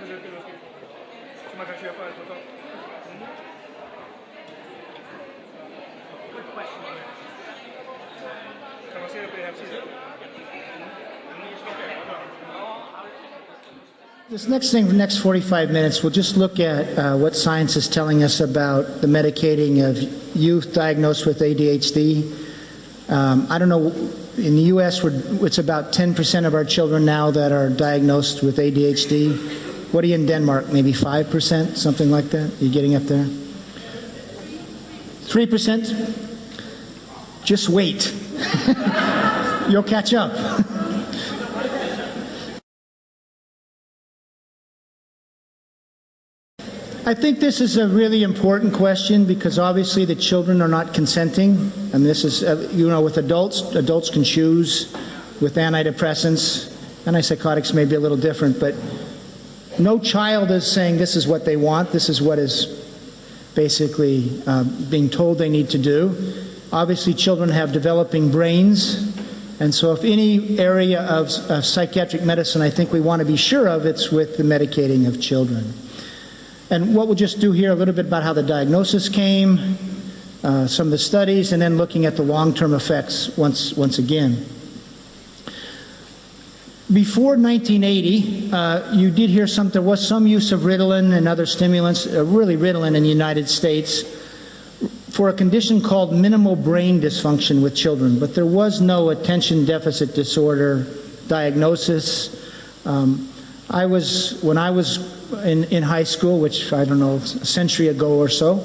Terima kasih apa foto. Good question. Terima kasih reaksi. This next thing, for the next 45 minutes, we'll just look at what science is telling us about the medicating of youth diagnosed with ADHD. I don't know, in the U.S., it's about 10% of our children now that are diagnosed with ADHD. What are you in Denmark? Maybe 5%, something like that? Are you getting up there? 3%? Just wait. You'll catch up. I think this is a really important question because obviously the children are not consenting. I mean, this is, with adults can choose. With antidepressants, antipsychotics may be a little different, but no child is saying this is what they want. This is what is basically being told they need to do. Obviously, children have developing brains, and so if any area of psychiatric medicine I think we want to be sure of, it's with the medicating of children. And what we'll just do here, a little bit about how the diagnosis came, some of the studies, and then looking at the long-term effects once again. Before 1980, you did hear there was some use of Ritalin and other stimulants, really Ritalin in the United States, for a condition called minimal brain dysfunction with children, but there was no attention deficit disorder diagnosis. When I was in high school, which I don't know, a century ago or so,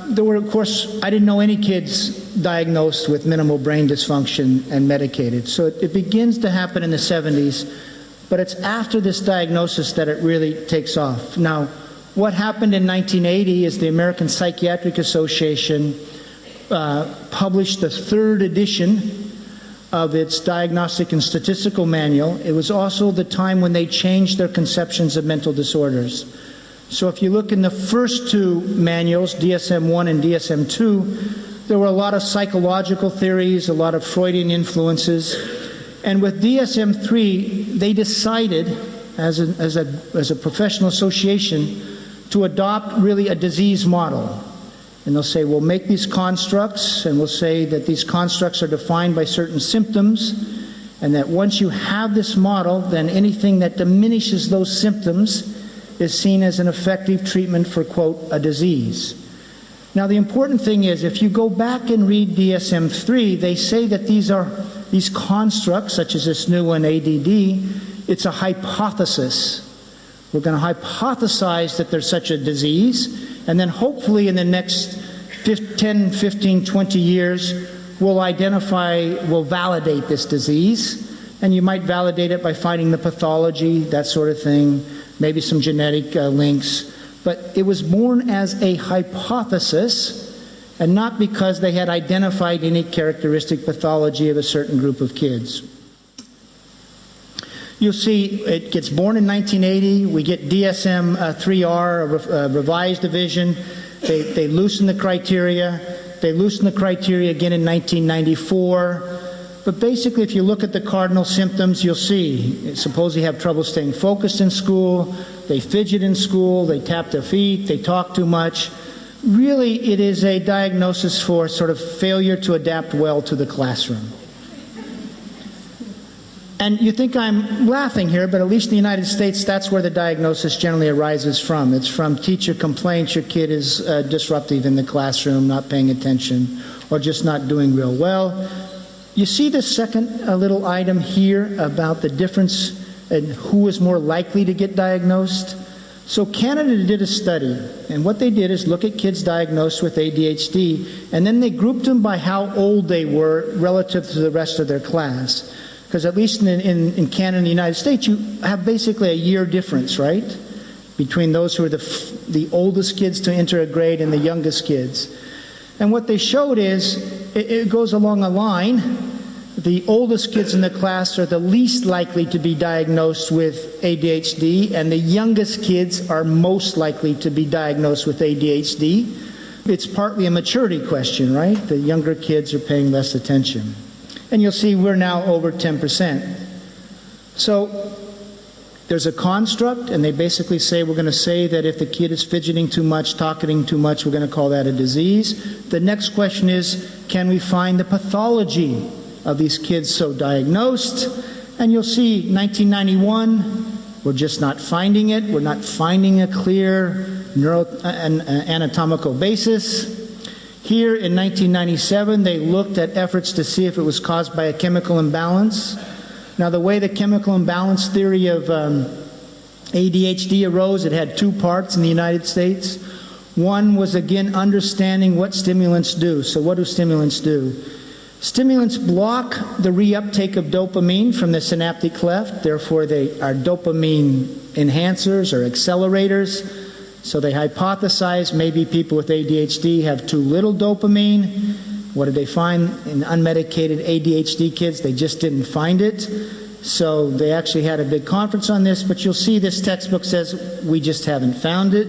there were, of course, I didn't know any kids diagnosed with minimal brain dysfunction and medicated. So it begins to happen in the 70s, but it's after this diagnosis that it really takes off. Now, what happened in 1980 is the American Psychiatric Association published the third edition of its Diagnostic and Statistical Manual. It was also the time when they changed their conceptions of mental disorders. So if you look in the first two manuals, DSM-1 and DSM-2, there were a lot of psychological theories, a lot of Freudian influences. And with DSM-3, they decided, as a professional association, to adopt really a disease model. And they'll say, we'll make these constructs, and we'll say that these constructs are defined by certain symptoms, and that once you have this model, then anything that diminishes those symptoms is seen as an effective treatment for, quote, a disease. Now, the important thing is, if you go back and read DSM-3, they say that these constructs, such as this new one, ADD, it's a hypothesis. We're going to hypothesize that there's such a disease, and then hopefully in the next 10, 15, 20 years, we'll validate this disease. And you might validate it by finding the pathology, that sort of thing, maybe some genetic links. But it was born as a hypothesis, and not because they had identified any characteristic pathology of a certain group of kids. You'll see it gets born in 1980. We get DSM-3R, a revised division. They loosen the criteria. They loosen the criteria again in 1994. But basically, if you look at the cardinal symptoms, you'll see, suppose you have trouble staying focused in school, they fidget in school, they tap their feet, they talk too much. Really, it is a diagnosis for sort of failure to adapt well to the classroom. And you think I'm laughing here, but at least in the United States, that's where the diagnosis generally arises from. It's from teacher complaints your kid is disruptive in the classroom, not paying attention, or just not doing real well. You see the second little item here about the difference in who is more likely to get diagnosed? So Canada did a study, and what they did is look at kids diagnosed with ADHD, and then they grouped them by how old they were relative to the rest of their class. Because at least in Canada and the United States, you have basically a year difference, right? Between those who are the oldest kids to enter a grade and the youngest kids. And what they showed is, it goes along a line. The oldest kids in the class are the least likely to be diagnosed with ADHD, and the youngest kids are most likely to be diagnosed with ADHD. It's partly a maturity question, right? The younger kids are paying less attention. And you'll see we're now over 10%. So There's a construct, and they basically say we're going to say that if the kid is fidgeting too much, talking too much, we're going to call that a disease. The next question is, can we find the pathology of these kids so diagnosed? And you'll see 1991, we're just not finding it. We're not finding a clear anatomical basis. Here in 1997, they looked at efforts to see if it was caused by a chemical imbalance. Now, the way the chemical imbalance theory of ADHD arose, it had two parts in the United States. One was, again, understanding what stimulants do. So what do stimulants do? Stimulants block the reuptake of dopamine from the synaptic cleft. Therefore, they are dopamine enhancers or accelerators. So they hypothesized maybe people with ADHD have too little dopamine. What did they find in unmedicated ADHD kids? They just didn't find it. So they actually had a big conference on this, but you'll see this textbook says we just haven't found it.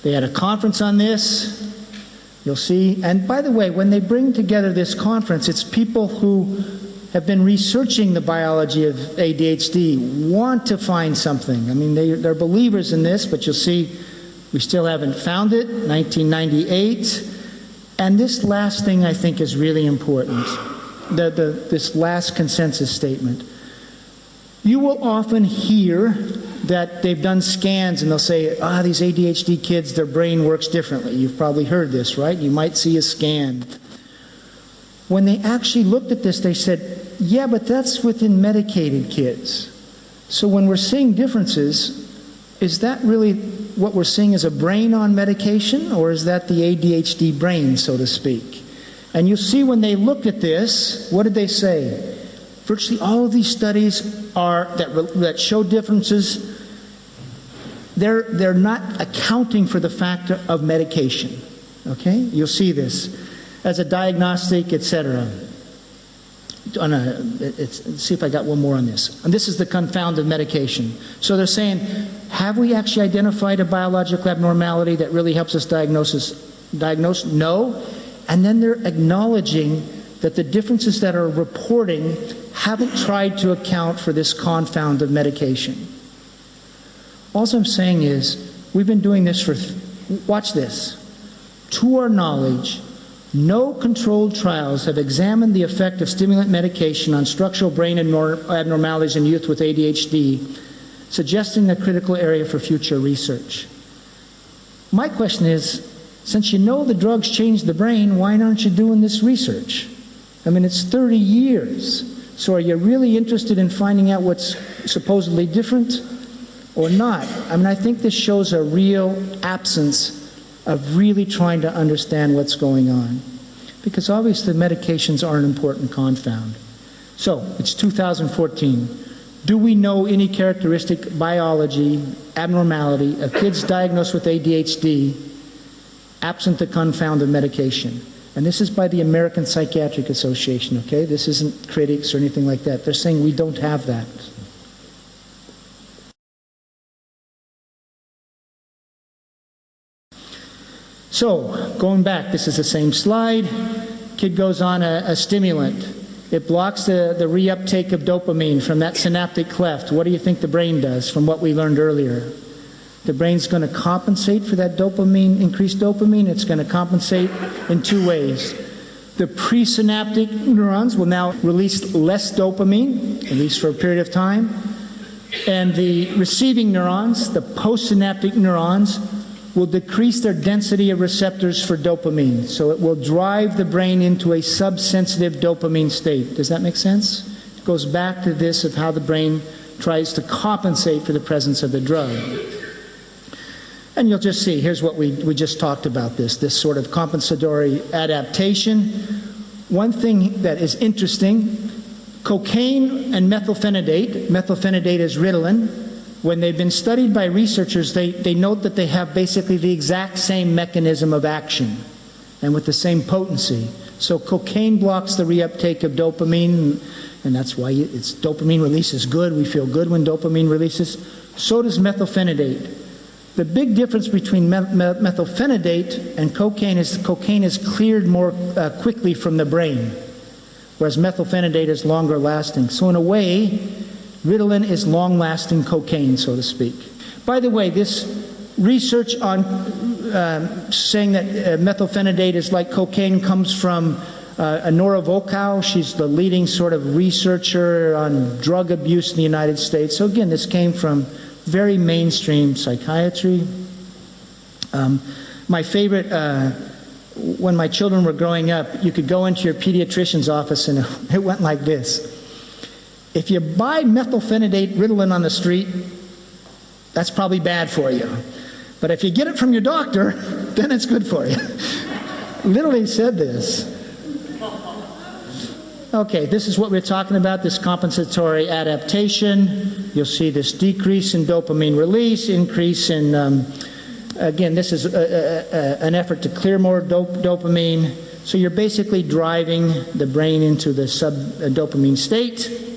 They had a conference on this. You'll see. And by the way, when they bring together this conference, it's people who have been researching the biology of ADHD, want to find something. I mean, they're believers in this, but you'll see we still haven't found it. 1998. And this last thing I think is really important, this last consensus statement. You will often hear that they've done scans and they'll say, these ADHD kids, their brain works differently. You've probably heard this, right? You might see a scan. When they actually looked at this, they said, yeah, but that's within medicated kids. So when we're seeing differences, is that really what we're seeing as a brain on medication, or is that the ADHD brain, so to speak? And you see when they looked at this, what did they say? Virtually all of these studies that show differences, they're not accounting for the factor of medication. Okay? You'll see this as a diagnostic, etc. Let's see if I got one more on this. And this is the confounded medication. So they're saying, have we actually identified a biological abnormality that really helps us diagnose? No. And then they're acknowledging that the differences that are reporting haven't tried to account for this confound of medication. All I'm saying is, we've been doing this for, watch this. To our knowledge, no controlled trials have examined the effect of stimulant medication on structural brain abnormalities in youth with ADHD, suggesting a critical area for future research. My question is, since you know the drugs change the brain, why aren't you doing this research? I mean, it's 30 years. So are you really interested in finding out what's supposedly different or not? I mean, I think this shows a real absence of really trying to understand what's going on. Because obviously medications are an important confound. So, it's 2014. Do we know any characteristic biology, abnormality of kids diagnosed with ADHD absent the confound of medication? And this is by the American Psychiatric Association, okay? This isn't critics or anything like that. They're saying we don't have that. So, going back, this is the same slide. Kid goes on a stimulant. It blocks the reuptake of dopamine from that synaptic cleft. What do you think the brain does from what we learned earlier? The brain's going to compensate for that dopamine, increased dopamine. It's going to compensate in two ways. The presynaptic neurons will now release less dopamine, at least for a period of time. And the receiving neurons, the postsynaptic neurons, will decrease their density of receptors for dopamine. So it will drive the brain into a subsensitive dopamine state. Does that make sense? It goes back to this of how the brain tries to compensate for the presence of the drug. And you'll just see, here's what we just talked about, this sort of compensatory adaptation. One thing that is interesting, cocaine and methylphenidate is Ritalin. When they've been studied by researchers, they note that they have basically the exact same mechanism of action and with the same potency. So cocaine blocks the reuptake of dopamine, and that's why its dopamine release is good. We feel good when dopamine releases. So does methylphenidate. The big difference between methylphenidate and cocaine is cleared more quickly from the brain, whereas methylphenidate is longer lasting. So in a way, Ritalin is long-lasting cocaine, so to speak. By the way, this research on saying that methylphenidate is like cocaine comes from Nora Volkow. She's the leading sort of researcher on drug abuse in the United States. So again, this came from very mainstream psychiatry. My favorite, when my children were growing up, you could go into your pediatrician's office and it went like this. If you buy methylphenidate Ritalin on the street, that's probably bad for you. But if you get it from your doctor, then it's good for you. Literally said this. Okay, this is what we're talking about, this compensatory adaptation. You'll see this decrease in dopamine release, increase in, again, this is an effort to clear more dopamine. So you're basically driving the brain into the sub-dopamine state.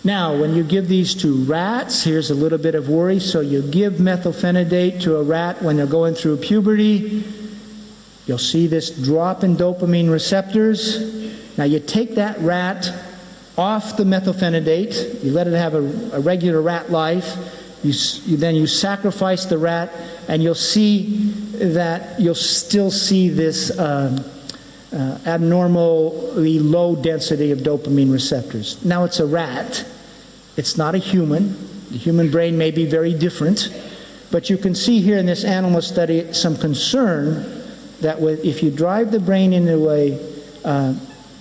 Now, when you give these to rats, here's a little bit of worry. So you give methylphenidate to a rat when they're going through puberty. You'll see this drop in dopamine receptors. Now you take that rat off the methylphenidate. You let it have a regular rat life. Then you sacrifice the rat, and you'll see that you'll still see this abnormally low density of dopamine receptors. Now it's a rat. It's not a human. The human brain may be very different. But you can see here in this animal study some concern that if you drive the brain into a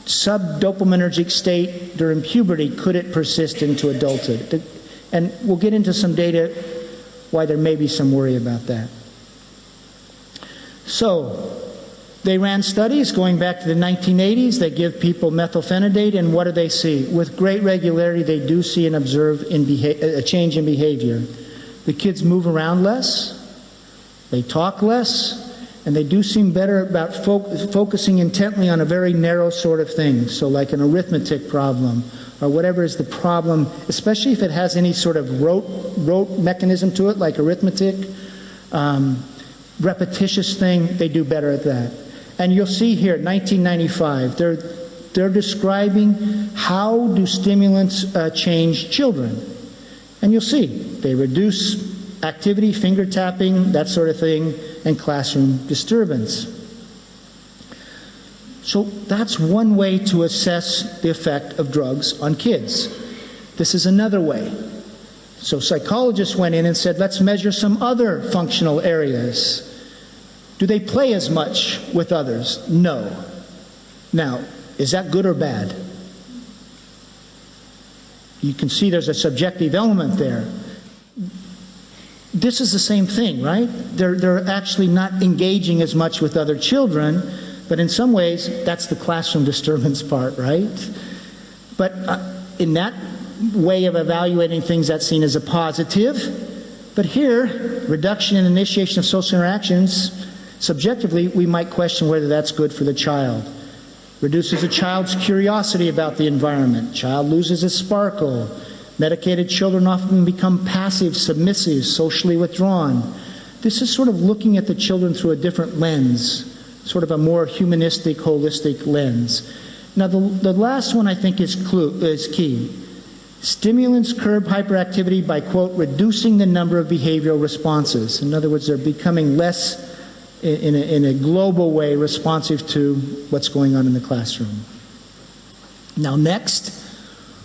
sub-dopaminergic state during puberty, could it persist into adulthood? And we'll get into some data why there may be some worry about that. So, they ran studies going back to the 1980s. They give people methylphenidate, and what do they see? With great regularity, they do see and observe a change in behavior. The kids move around less, they talk less, and they do seem better about focusing intently on a very narrow sort of thing. So like an arithmetic problem, or whatever is the problem, especially if it has any sort of rote mechanism to it, like arithmetic, repetitious thing, they do better at that. And you'll see here, 1995, they're describing how do stimulants change children. And you'll see, they reduce activity, finger tapping, that sort of thing, and classroom disturbance. So that's one way to assess the effect of drugs on kids. This is another way. So psychologists went in and said, let's measure some other functional areas. Do they play as much with others? No. Now, is that good or bad? You can see there's a subjective element there. This is the same thing, right? They're actually not engaging as much with other children, but in some ways, that's the classroom disturbance part, right? But in that way of evaluating things, that's seen as a positive. But here, reduction in initiation of social interactions, subjectively, we might question whether that's good for the child. Reduces a child's curiosity about the environment. Child loses its sparkle. Medicated children often become passive, submissive, socially withdrawn. This is sort of looking at the children through a different lens, sort of a more humanistic, holistic lens. Now, the last one I think is key. Stimulants curb hyperactivity by, quote, reducing the number of behavioral responses. In other words, they're becoming less, in a global way, responsive to what's going on in the classroom. Now, next,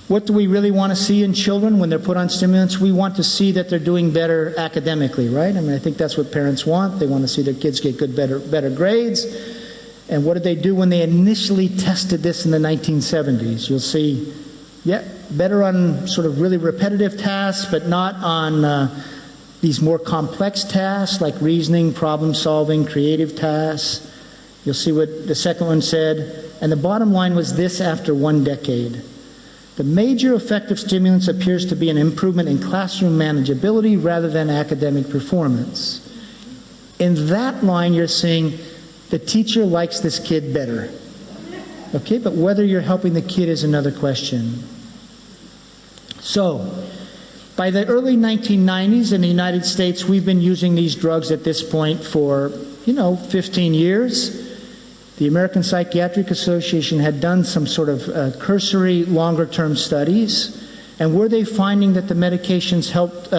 what do we really want to see in children when they're put on stimulants? We want to see that they're doing better academically, right? I mean, I think that's what parents want. They want to see their kids get good, better grades. And what did they do when they initially tested this in the 1970s? You'll see, yeah, better on sort of really repetitive tasks, but not on these more complex tasks like reasoning, problem solving, creative tasks. You'll see what the second one said. And the bottom line was this after 1 decade. The major effect of stimulants appears to be an improvement in classroom manageability rather than academic performance. In that line, you're seeing the teacher likes this kid better. Okay, but whether you're helping the kid is another question. So, by the early 1990s in the United States, we've been using these drugs at this point for, 15 years. The American Psychiatric Association had done some sort of cursory longer-term studies, And were they finding that the medications helped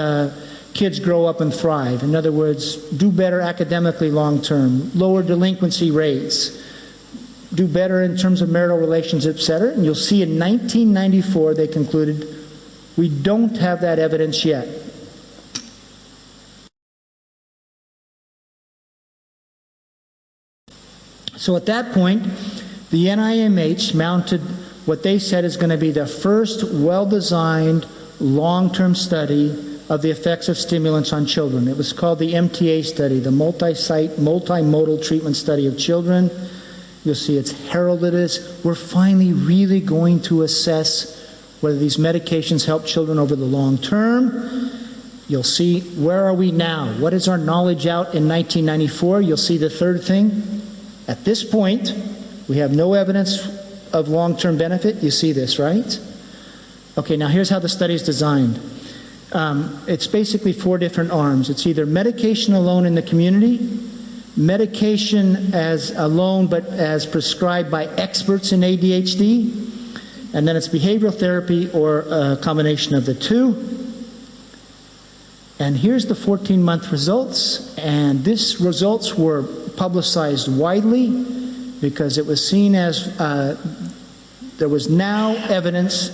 kids grow up and thrive? In other words, do better academically long term, lower delinquency rates, do better in terms of marital relations, etc. And you'll see in 1994 they concluded, we don't have that evidence yet. So at that point, the NIMH mounted what they said is going to be the first well-designed long-term study of the effects of stimulants on children. It was called the MTA study, the multi-site, multimodal treatment study of children. You'll see it's heralded as, we're finally really going to assess whether these medications help children over the long term. You'll see, where are we now? What is our knowledge out in 1994? You'll see the third thing. At this point, we have no evidence of long-term benefit. You see this, right? Okay, now here's how the study is designed. It's basically 4 different arms. It's either medication alone in the community, medication as alone but as prescribed by experts in ADHD, and then it's behavioral therapy or a combination of the two. And here's the 14-month results, and these results were publicized widely because it was seen as there was now evidence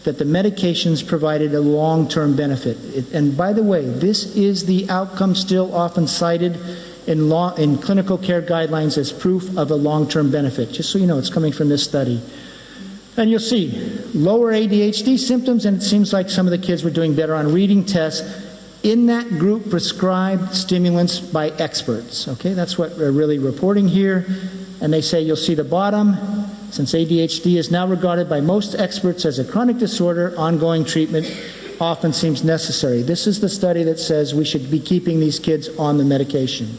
that the medications provided a long-term benefit. And by the way, this is the outcome still often cited in clinical care guidelines as proof of a long-term benefit. Just so you know, it's coming from this study. And you'll see lower ADHD symptoms, and it seems like some of the kids were doing better on reading tests in that group prescribed stimulants by experts. Okay, that's what we're really reporting here. And they say, you'll see the bottom, since ADHD is now regarded by most experts as a chronic disorder, ongoing treatment often seems necessary. This is the study that says we should be keeping these kids on the medication.